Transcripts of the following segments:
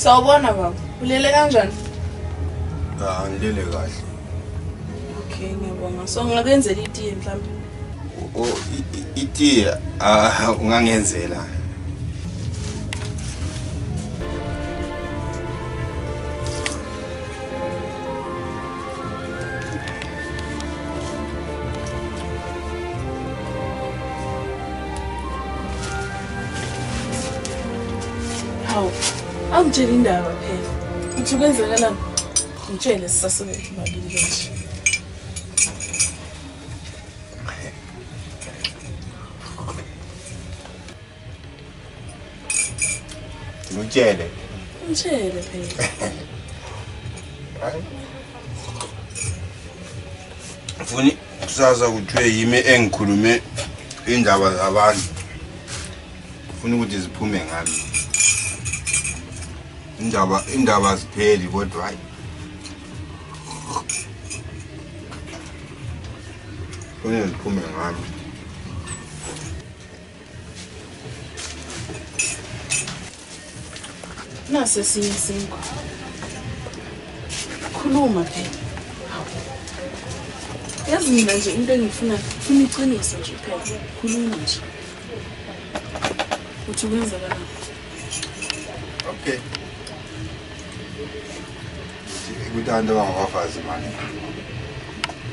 Sawubona baba. Ulele kanjani? Ngilele kahle. Okay, ngiyabonga. So ngakenzela itiye mhlawumbe. Itiye ungangenzela. Hawu, angitshela indaba phela. Uthi kwenzakalani? Ngitshele sisasebenzisa imali nje. Ngitshele. Ngitshele phela. Hayi. Ufuni kusasa kuthiwe yimi engikhulume indaba zabantu. Ufuna ukuthi ziphume ngami. Indaba zipheli kodwa hayi. Ufuna ziphume ngami. Nase singo. Khuluma phela. Yazi mina nje into engifuna iqiniso nje phela. Khuluma nje. Uthi kwenzakalani? Okay. Kuthanda bangabafazi manje.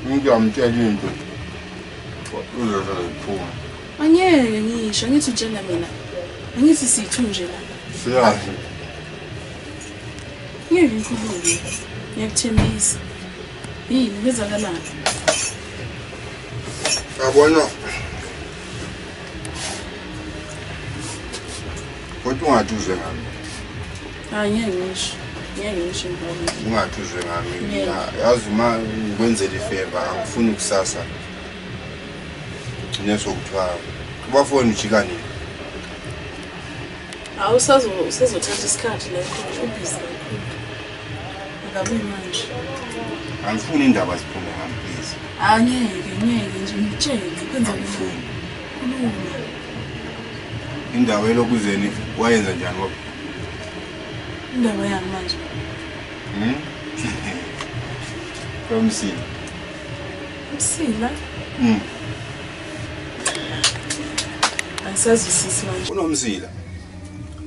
Umuntu amtshela into. Uzophuma. Angeke ngisho ngithi utshela mina. Angithi sithu nje la. Siyazi. Ngeke ngikhulume. Ngiyakuthembisa. Yini kwenzakalani? Yabona. Kodwa ungathuzwe ngami. Ngeke ngisho. Ngeke ngisho ngalo. Ungathuzwe ngami. Yazi uma ngikwenzela ifavor angifuni kusasa. Nesokuthiwa ubafoni ujika nini? Usazothatha isikhathi lapho ubhizi kakhulu. Ngabuyi manje. Angifuni indaba ziphume ngami please. Ngeke nje ngitshele kwenza ngifuni. Khuluma. Indaba elokuzeni wayenza njani ngoba? Indaba yami manje. Komsila. Umsila? Angisazwisisi manje. Unomsila.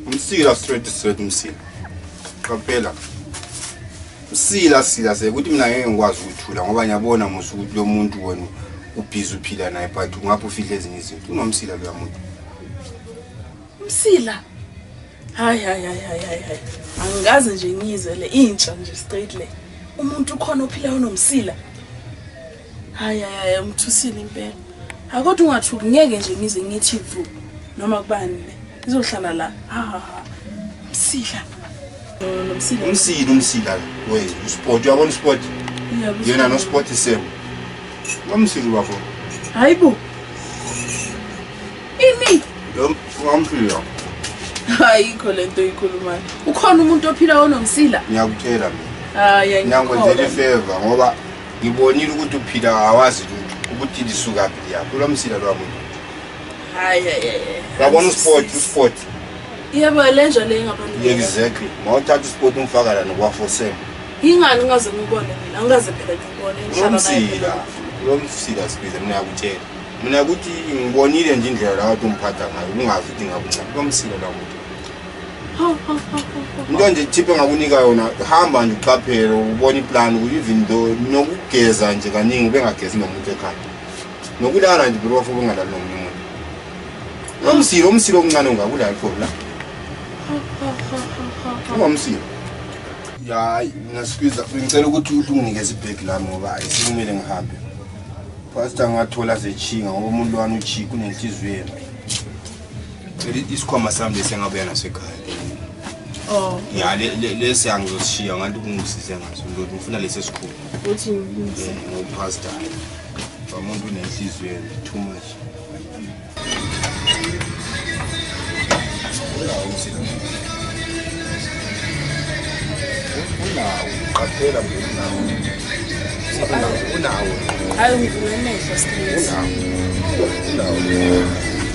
Umsila straight umsila. Qaphela. Umsila sekuthi mina ngeke ngikwazi ukuthula ngoba ngiyabona musu ukuthi lo muntu wena ubhizi uphila naye but ngapha ufihle ezinye izinto. Unomsila lo muntu. Umsila? Hayi. Angikaze nje ngizele intsha nje straight le. Umuntu ukhona ophila unomsila. Hayi umthusile impela. Akodwa ungathuki ngeke nje ngize ngithi vu noma kubani le. Izohlala la. Umsila. Umsila we sport uyabona sport? Yena no sport isem. Umsila bafo. Hayibo. Ini? Lo ngamphila. Ayikho lento ikhulumayo. Ukhona umuntu ophila onomsila? Ngiyakutshela mina. Ngiyakwenzela ifavor ngoba ngibonile ukuthi uphila awazi ukuthi lisuka phi yakho. Lo msila lo muntu. Hayi. Yabona sport. Yebo lenja le ngabantu. Exactly. Mawuthatha sport umfaka la nokwafosema. Ingani ngaze ngibone mina? Angaze phela ngibone ngihlala naye. Lo msila sibiza mina yakutshela. Mina ukuthi ngibonile nje indlela la wathi umphatha ngayo ungazi ukuthi ngakuncane. Lo msila la muntu. Into nje thipe ngakunika yona hamba nje uqaphele ubone iplan ukuthi even though nokugeza nje kaningi ubengagezi nomuntu ekhaya. Nokulala nje bro wafu ungalala nomuntu. Umsilo omncane ungakulala khona la. Umsilo. Ya ngasikiza ngicela ukuthi unginikeze ibhegi lami ngoba ayisimele ngihambe. Pastor ngathola sechinga ngoba umuntu wani uchika unenhliziyo yena. Isikhwama sami lesengabuya nasekhaya. Ya lesi angizoshiya ngathi kungisize ngaso ndoda ngifuna lesi esikhulu. Uthi ngiyise ngopastor. Umuntu unenhliziyo too much. Qaphela unawo. Hayi ngivule amehlo straight. Unawo.